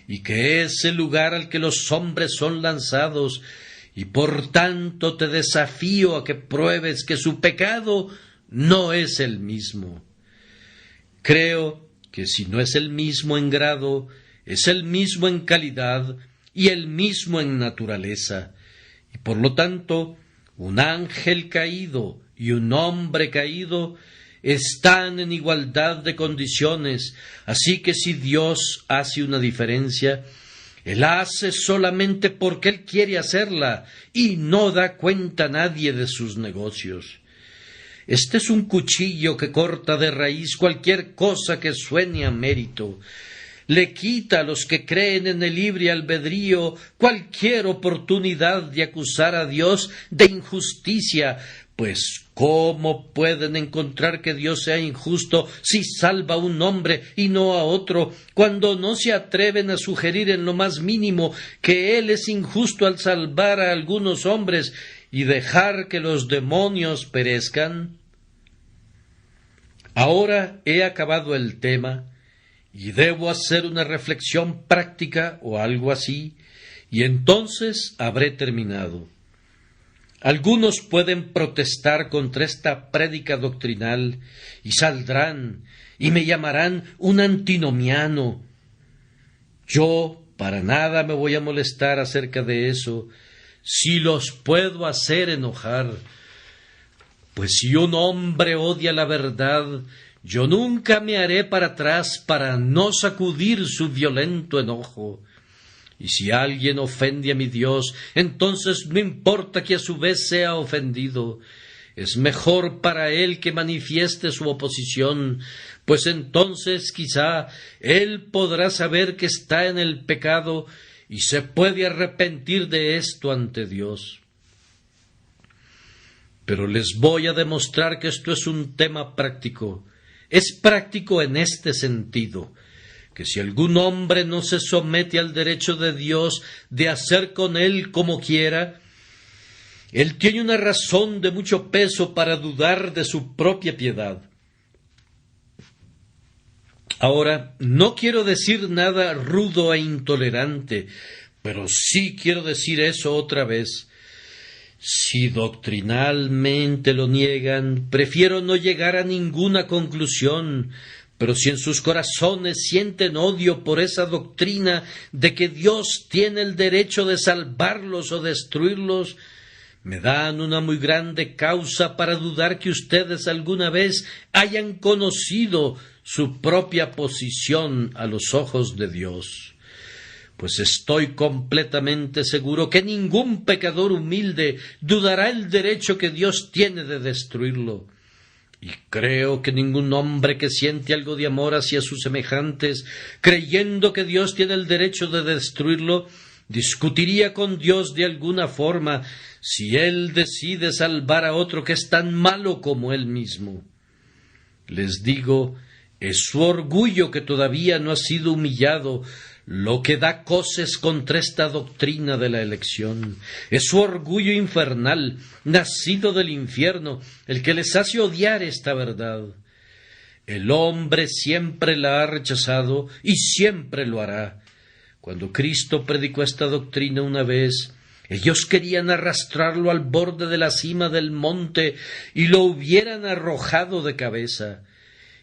y que es el lugar al que los hombres son lanzados. Y por tanto te desafío a que pruebes que su pecado no es el mismo. Creo que si no es el mismo en grado, es el mismo en calidad y el mismo en naturaleza. Y por lo tanto, un ángel caído y un hombre caído están en igualdad de condiciones, así que si Dios hace una diferencia, Él hace solamente porque Él quiere hacerla y no da cuenta a nadie de sus negocios. Este es un cuchillo que corta de raíz cualquier cosa que suene a mérito. Le quita a los que creen en el libre albedrío cualquier oportunidad de acusar a Dios de injusticia, pues ¿cómo pueden encontrar que Dios sea injusto si salva a un hombre y no a otro, cuando no se atreven a sugerir en lo más mínimo que Él es injusto al salvar a algunos hombres y dejar que los demonios perezcan? Ahora he acabado el tema y debo hacer una reflexión práctica o algo así, y entonces habré terminado. Algunos pueden protestar contra esta prédica doctrinal y saldrán y me llamarán un antinomiano. Yo para nada me voy a molestar acerca de eso, si los puedo hacer enojar. Pues si un hombre odia la verdad, Yo nunca me haré para atrás para no sacudir su violento enojo. Y si alguien ofende a mi Dios, entonces no importa que a su vez sea ofendido. Es mejor para él que manifieste su oposición, pues entonces quizá él podrá saber que está en el pecado y se puede arrepentir de esto ante Dios. Pero les voy a demostrar que esto es un tema práctico. Es práctico en este sentido, que si algún hombre no se somete al derecho de Dios de hacer con él como quiera, él tiene una razón de mucho peso para dudar de su propia piedad. Ahora, no quiero decir nada rudo e intolerante, pero sí quiero decir eso otra vez. Si doctrinalmente lo niegan, prefiero no llegar a ninguna conclusión, pero si en sus corazones sienten odio por esa doctrina de que Dios tiene el derecho de salvarlos o destruirlos, me dan una muy grande causa para dudar que ustedes alguna vez hayan conocido su propia posición a los ojos de Dios. Pues estoy completamente seguro que ningún pecador humilde dudará el derecho que Dios tiene de destruirlo. Y creo que ningún hombre que siente algo de amor hacia sus semejantes, creyendo que Dios tiene el derecho de destruirlo, discutiría con Dios de alguna forma si Él decide salvar a otro que es tan malo como Él mismo. Les digo, es su orgullo que todavía no ha sido humillado lo que da coces contra esta doctrina de la elección. Es su orgullo infernal, nacido del infierno, el que les hace odiar esta verdad. El hombre siempre la ha rechazado y siempre lo hará. Cuando Cristo predicó esta doctrina una vez, ellos querían arrastrarlo al borde de la cima del monte y lo hubieran arrojado de cabeza.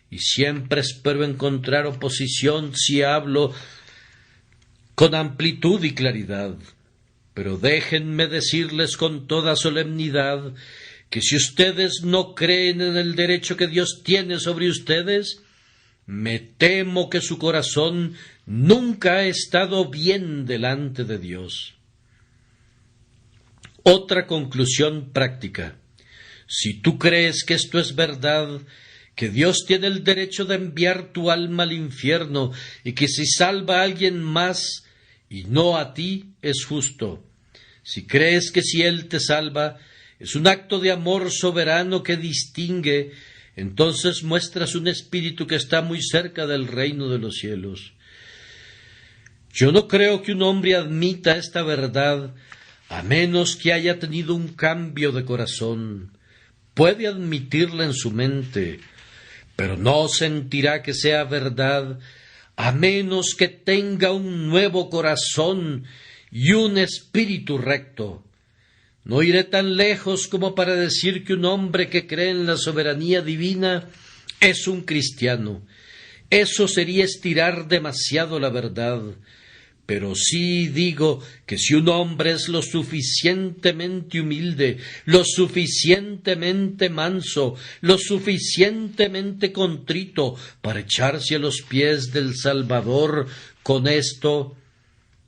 Y siempre espero encontrar oposición si hablo con amplitud y claridad. Pero déjenme decirles con toda solemnidad que si ustedes no creen en el derecho que Dios tiene sobre ustedes, me temo que su corazón nunca ha estado bien delante de Dios. Otra conclusión práctica. Si tú crees que esto es verdad, que Dios tiene el derecho de enviar tu alma al infierno y que si salva a alguien más y no a ti, es justo. Si crees que si Él te salva, es un acto de amor soberano que distingue, entonces muestras un espíritu que está muy cerca del reino de los cielos. Yo no creo que un hombre admita esta verdad a menos que haya tenido un cambio de corazón. Puede admitirla en su mente, pero no sentirá que sea verdad a menos que tenga un nuevo corazón y un espíritu recto. No iré tan lejos como para decir que un hombre que cree en la soberanía divina es un cristiano. Eso sería estirar demasiado la verdad. Pero sí digo que si un hombre es lo suficientemente humilde, lo suficientemente manso, lo suficientemente contrito para echarse a los pies del Salvador, con esto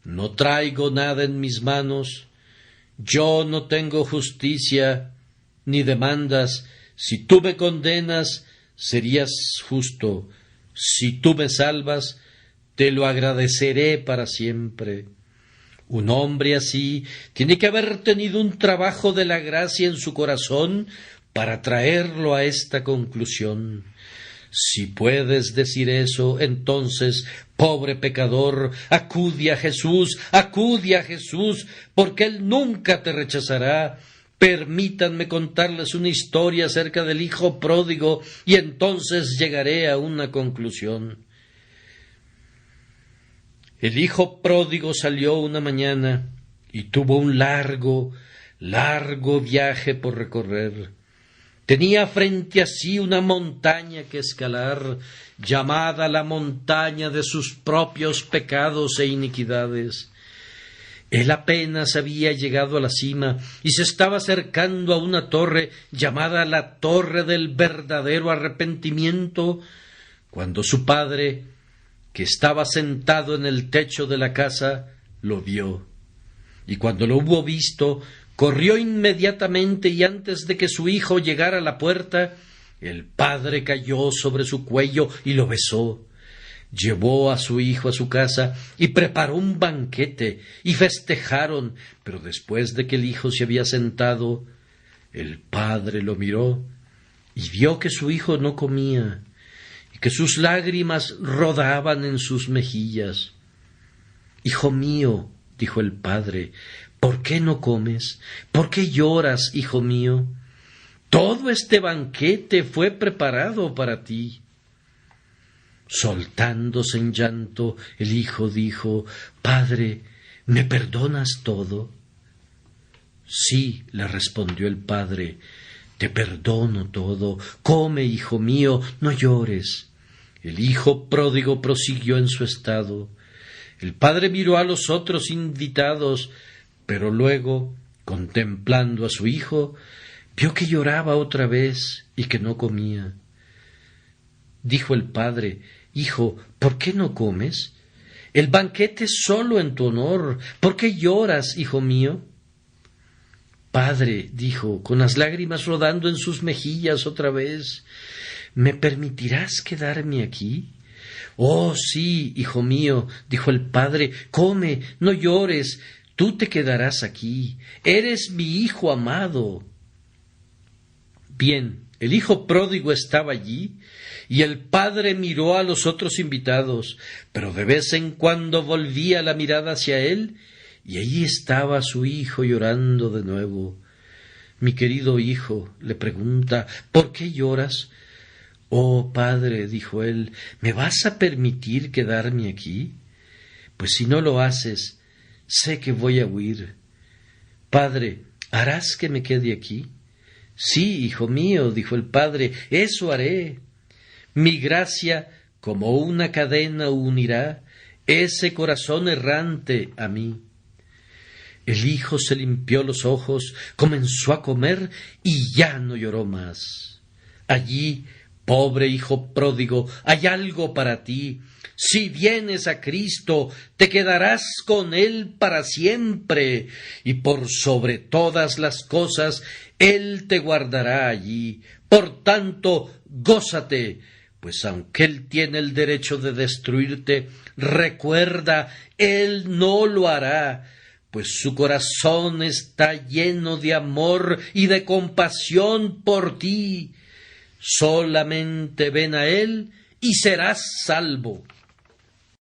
no traigo nada en mis manos, yo no tengo justicia ni demandas, si tú me condenas serías justo, si tú me salvas te lo agradeceré para siempre. Un hombre así tiene que haber tenido un trabajo de la gracia en su corazón para traerlo a esta conclusión. Si puedes decir eso, entonces, pobre pecador, acude a Jesús, porque Él nunca te rechazará. Permítanme contarles una historia acerca del hijo pródigo y entonces llegaré a una conclusión. El hijo pródigo salió una mañana y tuvo un largo viaje por recorrer. Tenía frente a sí una montaña que escalar, llamada la montaña de sus propios pecados e iniquidades. Él apenas había llegado a la cima y se estaba acercando a una torre llamada la Torre del Verdadero Arrepentimiento, cuando su padre, que estaba sentado en el techo de la casa, lo vio. Y cuando lo hubo visto, corrió inmediatamente, y antes de que su hijo llegara a la puerta, el padre cayó sobre su cuello y lo besó. Llevó a su hijo a su casa y preparó un banquete, y festejaron, pero después de que el hijo se había sentado, el padre lo miró y vio que su hijo no comía, y que sus lágrimas rodaban en sus mejillas. «Hijo mío», dijo el padre, «¿por qué no comes? ¿Por qué lloras, hijo mío? Todo este banquete fue preparado para ti». Soltándose en llanto, el hijo dijo: «Padre, ¿me perdonas todo?». «Sí», le respondió el padre, «te perdono todo. Come, hijo mío, no llores». El hijo pródigo prosiguió en su estado. El padre miró a los otros invitados, pero luego, contemplando a su hijo, vio que lloraba otra vez y que no comía. Dijo el padre: «Hijo, ¿por qué no comes? El banquete es solo en tu honor. ¿Por qué lloras, hijo mío?». «Padre», dijo, con las lágrimas rodando en sus mejillas otra vez, «¿me permitirás quedarme aquí?». «Oh, sí, hijo mío», dijo el padre, «come, no llores, tú te quedarás aquí. Eres mi hijo amado». Bien, el hijo pródigo estaba allí, y el padre miró a los otros invitados, pero de vez en cuando volvía la mirada hacia él, y allí estaba su hijo llorando de nuevo. «Mi querido hijo», le pregunta, «¿por qué lloras?». «Oh, padre», dijo él, «¿me vas a permitir quedarme aquí? Pues si no lo haces, sé que voy a huir». «Padre, ¿harás que me quede aquí?». «Sí, hijo mío», dijo el padre, «eso haré. Mi gracia, como una cadena, unirá ese corazón errante a mí». El hijo se limpió los ojos, comenzó a comer y ya no lloró más. Allí, pobre hijo pródigo, hay algo para ti. Si vienes a Cristo, te quedarás con Él para siempre, y por sobre todas las cosas, Él te guardará allí. Por tanto, gózate, pues aunque Él tiene el derecho de destruirte, recuerda, Él no lo hará, pues su corazón está lleno de amor y de compasión por ti. Solamente ven a Él y serás salvo.